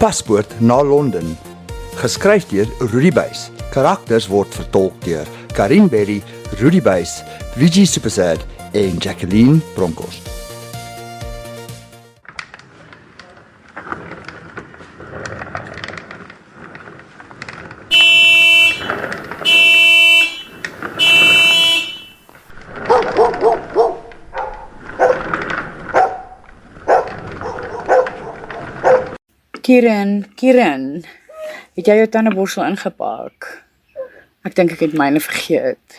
Paspoort na Londen. Geskryf deur Rudy Buys. Karakters word vertolk deur Karin Berry, Rudy Buys, Luigi Supersad en Jacqueline Bronkhorst. Kieran, het jy jou tandeborsel ingepak? Ek dink ek het myne vergeet.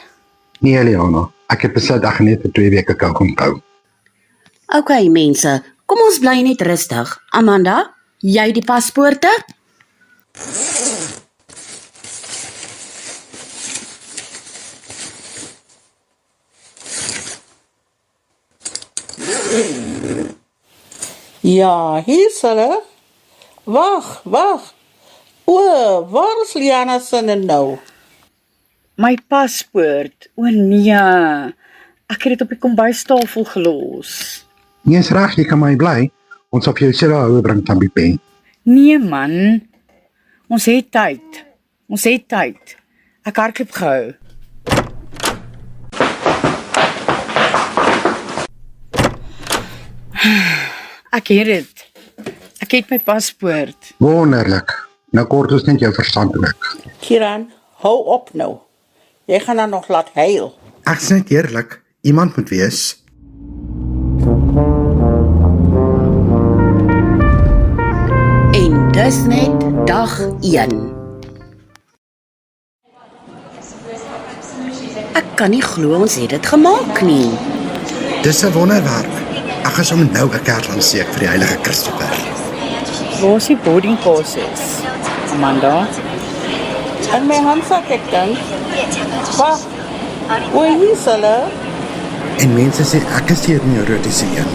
Nee, Liana, ek het besluit ek gaan net vir 2 weke kom kou. OK mense, kom ons bly net rustig. Amanda, jy die paspoorte? Ja, hier is hulle. Wag. O, waar is Liana se nou? My paspoort, o nee, ek het dit op die kombuistafel gelos. Nee, is reg, jy kan my bly. Ons op jou sê hou bring van die pen. Nee man, ons het tyd. Ek hardloop gehou. Ek het dit. Ek het my paspoort. Wonderlik. Nou kort ons net jou verstand ook. Kieran, hou op nou. Jy gaan haar nog laat huil. Ek sê net eerlik, iemand moet wees. En dis net dag 1. Ek kan nie glo ons het dit gemaak nie. Dis 'n wonderwerk. Ek gaan sommer nou 'n kerk lanceer vir die heilige Christopher. Waar is die boarding passes? Amanda? En my handsak ek dink. Wag. O, hier is hulle. En mense sê ek is hier in die erotiese een.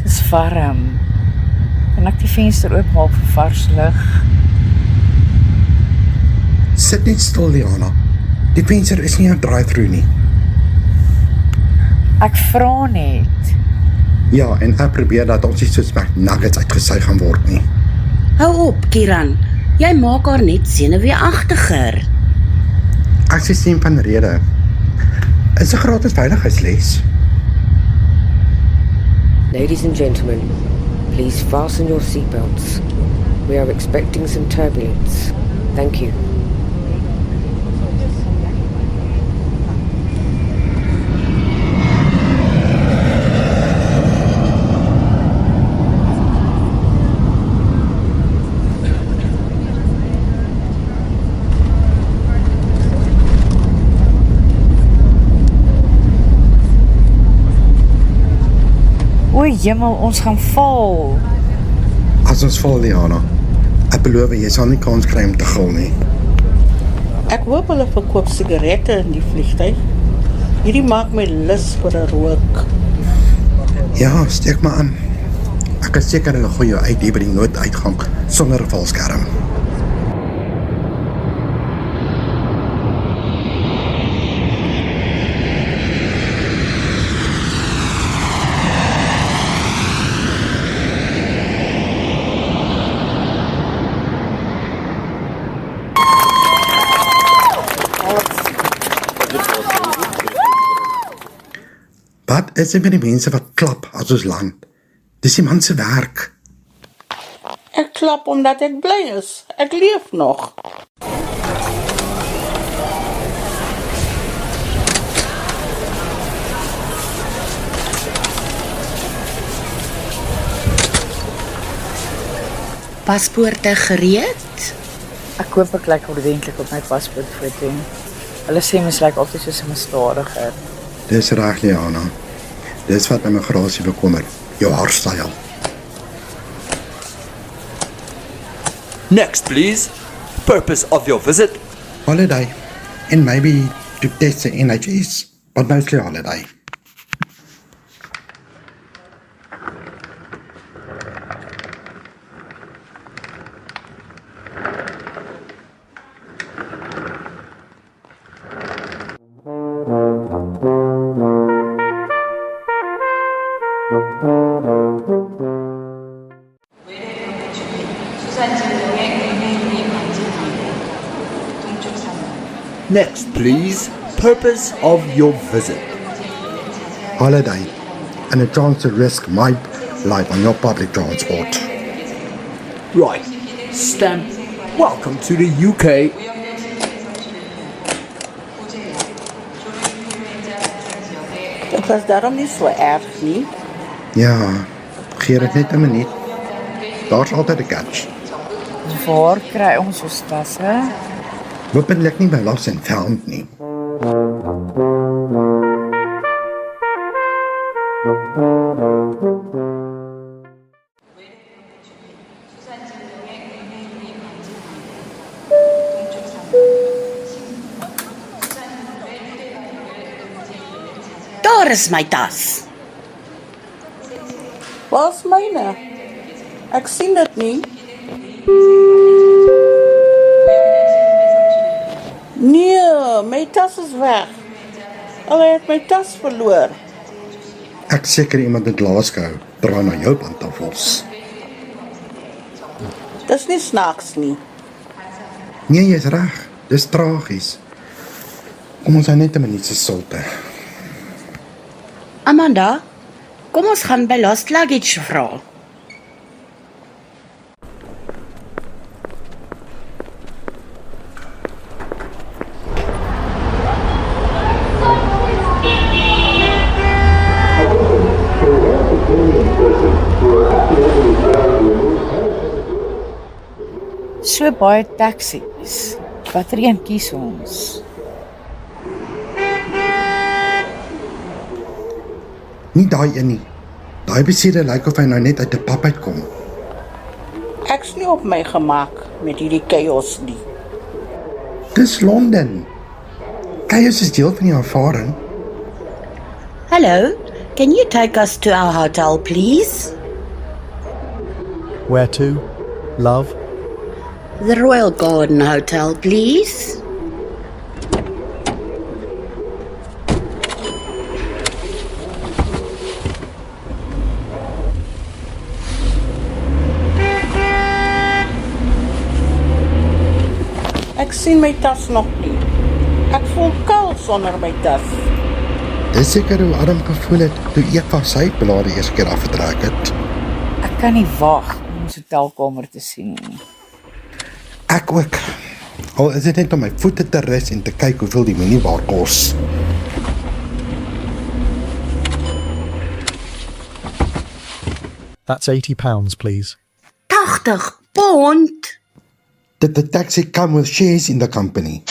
Dis warm. Kan ek die venster oopmaak vir vars lug? Sit net stil, Liana. Die venster is nie 'n drive-through nie. Ek vra net. Ja, en ek probeer dat ons nie soos McNuggets uitgesuig gaan word nie. Hou op, Kieran. Jy maak haar net senuweeagtiger. Ek sê sien van rede. Is 'n gratis veiligheidsles. Ladies and gentlemen, please fasten your seatbelts. We are expecting some turbulence. Thank you. O jemmel, ons gaan val. As ons val, Liana, ek beloof jy sal nie kans kry om te gil nie. Ek hoop hulle verkoop sigarette in die vliegtuig. Hierdie maak my lus vir 'n rook. Ja, steek maar aan. Ek is seker hulle gooi jou uit hier by die nooduitgang sonder 'n valskerm. Wat is dit met die mense wat klap as ons land? Dis die man se werk. Ek klap omdat ek bly is. Ek leef nog. Paspoorte gereed? Ek hoop ek lyk ordentlik op my paspoortfoto. Hulle sê mens lyk altyd soos 'n misdadiger. Dis reg, Liana. Dis wat my migrasie bekommer. Jou haarstyl. Next, please. Purpose of your visit? Holiday. And maybe to test the NHS, but mostly holiday. Next, please. Purpose of your visit. Holiday and a chance to risk my life on your public transport. Right. Stamp. Welcome to the UK. Dit was daarom nie so erg nie. Ja, gee dit net 'n minuut. Daar's altyd 'n catch. Waar kry ons ons tasse? Hopelik nie by Lost and Found nie. Daar is my tas. Waar's myne? Ek sien dit nie. Nee, my tas is weg. Hulle het my tas verloor. Ek seker iemand in Glasgow dra na jou pantofels. Dis nie snaaks nie. Nee, jy's reg. Dis tragies. Kom ons hou net 'n minuut se stilte. Amanda, kom ons gaan by Lost Luggage vra. So baie taksies. Watter een kies ons? Nie daai een nie. Daai besiede lyk of hy nou net uit 'n pap uitkom. Ek's nie op my gemaak met hierdie chaos nie. Dis Londen. Chaos is deel van die ervaring. Hello, can you take us to our hotel, please? Where to, love? The Royal Garden Hotel, please. Ek sien my tas nog nie. Ek voel koud sonder my tas. Dis seker hoe Adam gevoel het toe Eva sy blaar die eerste keer afgetrek het. Ek kan nie wag om ons hotelkamer te sien nie. Ek ook. Al is dit net om my voete te rus en te kyk hoeveel die minibar kos. That's £80, please. 80 pond. Did the taxi come with shares in the company?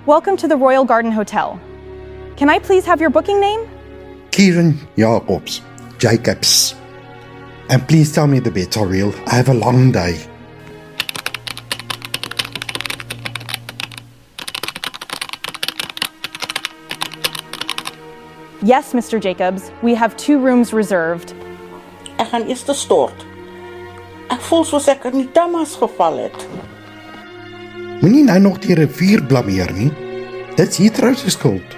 Welcome to the Royal Garden Hotel. Can I please have your booking name? Kieran Jacobs. And please tell me the beds are real. I have a long day. Yes, Mr. Jacobs. We have 2 rooms reserved. Ek gaan eers stort. Ek voel soos ek in die Tamas geval het. Moenie nou nog die rivier blameer nie. Dit's Heathrow se skuld.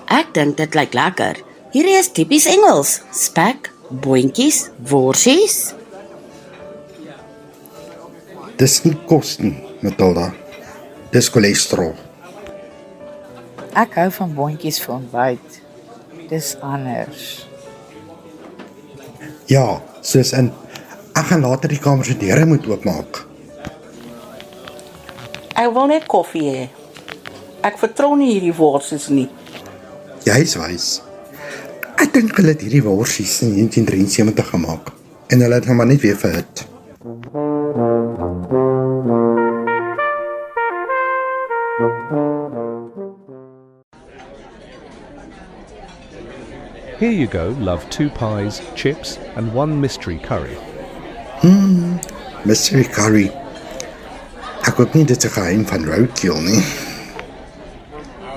Ek dink dit lyk lekker. Hierdie is tipies Engels. Spek, boontjies, worsies. Dis nie kos nie, Matilda. Dis cholesterol. Ek hou van boontjies vir ontbyt. Dis anders. Ja, soos in ek gaan later die kamer se deure moet oopmaak. Ek wil net koffie hê. Ek vertrou nie hierdie worsies nie. Jy's wys. Ek dink hulle het hierdie worsies in 1973 gemaak en hulle het hom maar net weer verhit. Here you go, love 2 pies, chips, and 1 mystery curry. Mystery curry. Ek hoop nie dit is 'n geheim van roadkill nie.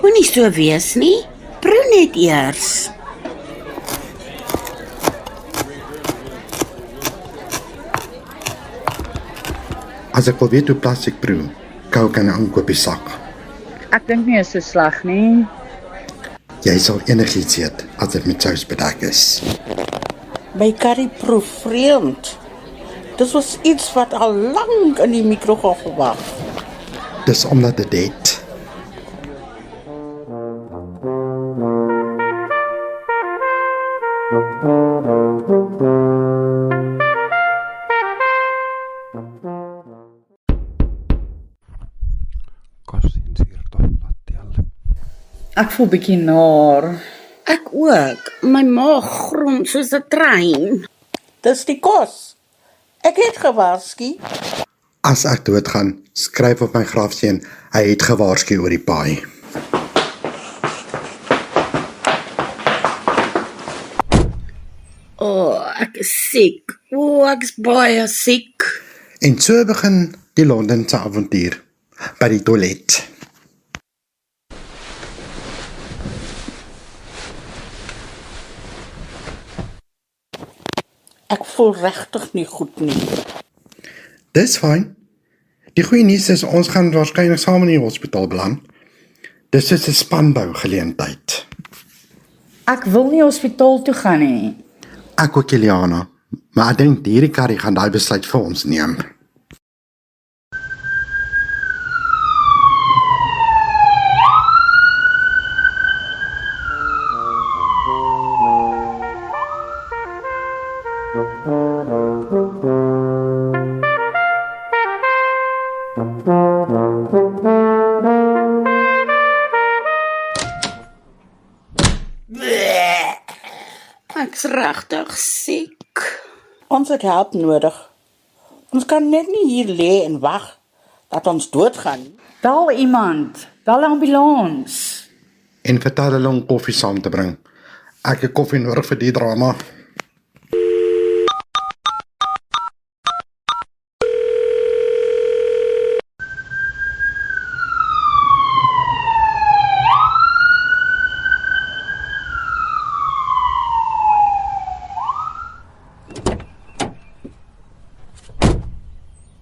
Moenie so wees nie. Proe net eers. As ek wil weet hoe plastiek proe, kou kan 'n aankoopie sak. Ek dink nie is so sleg nie. Jy sal enigiets eet as dit met sous bedek is. My curry proef vreemd. Dit was iets wat al lank in die mikrogolf was. Dis omdat dit het. Ek voel bietjie naar. Ek ook. My maag grom soos 'n trein. Dis die kos. Ek het gewaarsku. As ek doodgaan, skryf op my grafsteen, hy het gewaarsku oor die paai. Ek is siek. Ek is baie siek. En so begin die Londense avontuur by die toilet. Ek voel regtig nie goed nie. Dis fyn. Die goeie nuus is ons gaan waarskynlik saam in die hospitaal beland. Dis is 'n spanbou geleentheid. Ek wil nie hospitaal toe gaan nie. Ek ook, Eliana, maar ek dink hierdie curry gaan daai besluit vir ons neem. Ek's regtig siek. Ons het hulp nodig. Ons kan net nie hier lê en wag dat ons doodgaan. Bel iemand. Bel 'n ambulans. En vertel hulle om koffie saam te bring. Ek het koffie nodig vir die drama.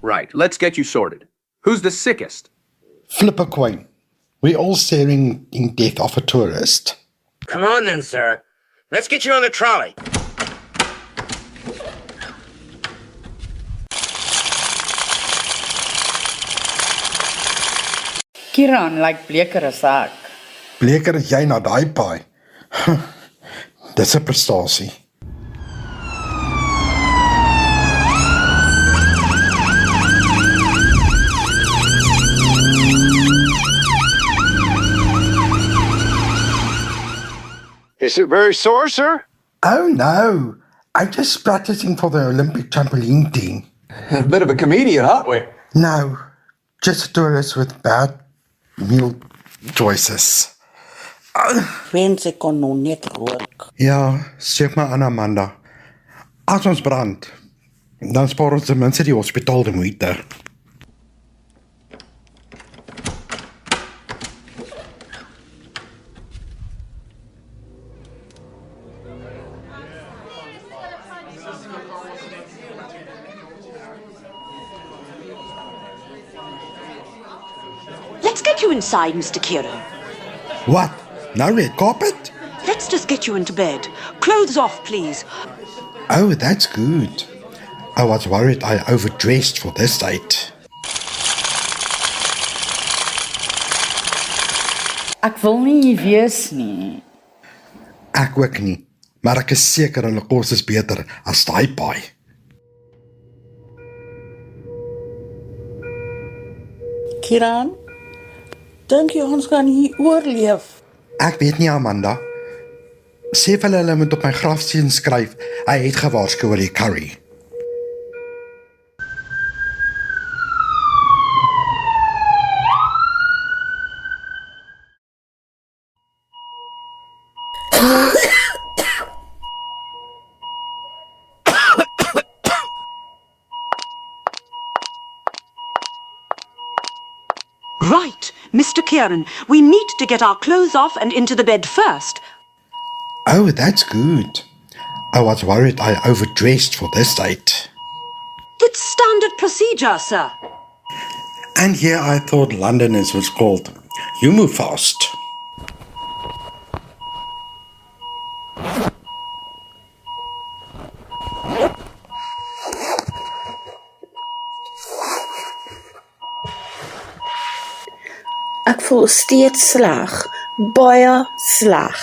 Right, let's get you sorted. Who's the sickest? Flip a coin. We're all staring in death of a tourist. Come on then, sir. Let's get you on the trolley. Kieran lyk bleker as ek. Bleker as jy na daai paai. Dis 'n prestasie. Is it very sore, sir? Oh no, I'm just practicing for the Olympic trampoline team. A bit of a comedian, aren't we? No, just a tourist with bad meal choices. Wens ek kon nou net rook. Ja, steek maar aan Amanda. As ons brand, dan spaar ons ten minste die hospitaal de moeite. Let's get you inside, Mr. Kieran. What? No red carpet? Let's just get you into bed. Clothes off, please. Oh, that's good. I was worried I overdressed for this date. Ek wil nie hier wees nie. Ek ook nie, maar ek is seker hulle kos is beter as daai paai. Kieran, dink jy ons kan hier oorleef? Ek weet nie, Amanda. Sê vir hulle moet op my grafsteen skryf, hy het gewaarsku oor die curry. Right, Mr. Kieran, we need to get our clothes off and into the bed first. Oh, that's good. I was worried I overdressed for this date. It's standard procedure, sir. And here I thought Londoners was called. You move fast. Ek voel steeds sleg, baie sleg.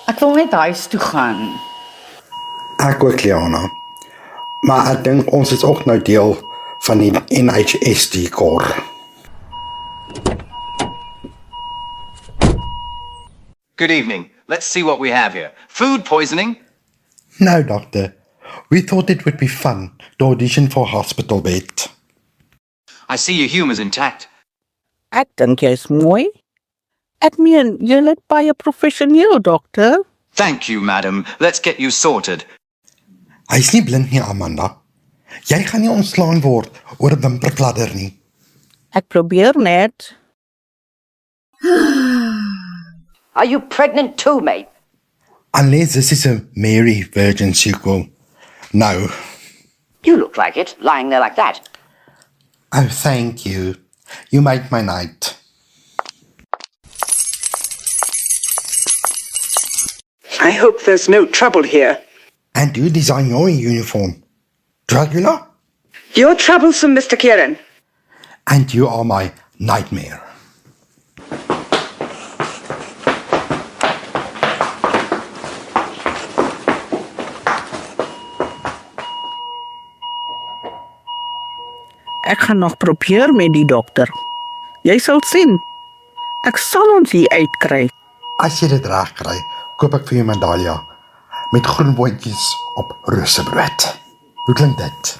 Ek wil net huis toe gaan. Ek ook, Liana. Maar ek dink ons is ook nou deel van die NHS-dekor. Good evening. Let's see what we have here. Food poisoning? No, doctor. We thought it would be fun to audition for hospital bed. I see your humor's intact. Ek dink jy's mooi. Ek meen, jy lyk baie professioneel, dokter. Thank you, madam. Let's get you sorted. Hy's nie blind nie, Amanda. Jy gaan nie ontslaan word oor 'n wimperfladder nie. Ek probeer net. Are you pregnant too, mate? Unless this is a Mary Virgin sequel. No. You look like it, lying there like that. Oh, thank you. You made my night. I hope there's no trouble here. And you design your uniform. Dracula? You're troublesome, Mr. Kieran. And you are my nightmare. Ek gaan nog probeer met die dokter. Jy sal sien. Ek sal ons hier uitkry. As jy dit reg kry, koop ek vir jou medalje met groen boontjies op rosebrood. Hoe klink dit?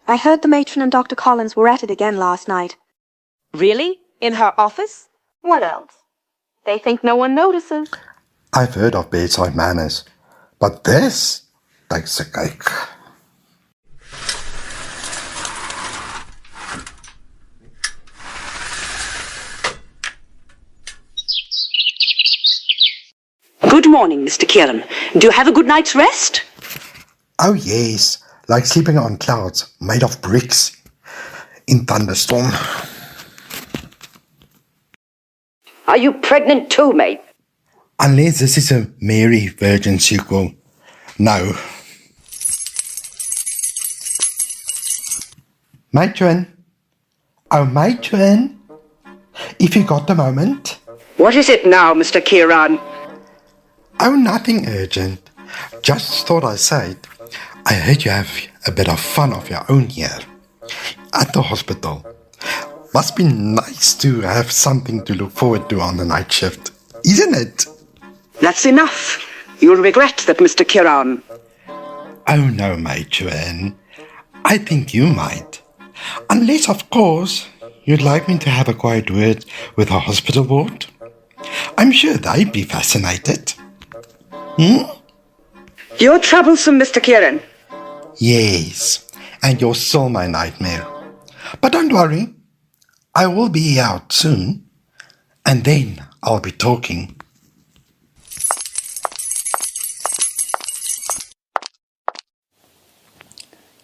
I heard the matron and Dr. Collins were at it again last night. Really? In her office? What else? They think no one notices. I've heard of bedside manners, but this takes a cake. Good morning, Mr. Kieran. Do you have a good night's rest? Oh yes, like sleeping on clouds made of bricks in thunderstorm. Are you pregnant too, mate? Unless this is a Mary Virgin sequel. No. Matron. Oh, matron. If you got a moment. What is it now, Mr. Kieran? Oh, nothing urgent. Just thought I said, I heard you have a bit of fun of your own here. At the hospital. Must be nice to have something to look forward to on the night shift, isn't it? That's enough. You'll regret that, Mr. Kieran. Oh no, matron. I think you might. Unless, of course, you'd like me to have a quiet word with the hospital board. I'm sure they'd be fascinated. You're troublesome, Mr. Kieran. Yes, and you're still my nightmare. But don't worry, I will be out soon, and then I'll be talking.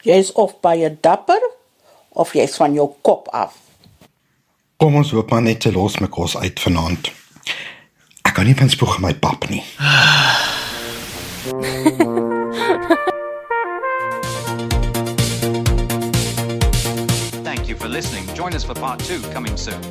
Jy's of baie dapper, of jy's van jou kop af. Kom ons hoop maar net te los my kos uit vanaand. Ek kan nie van spoeg my pap nie. Thank you for listening. Join us for part 2 coming soon.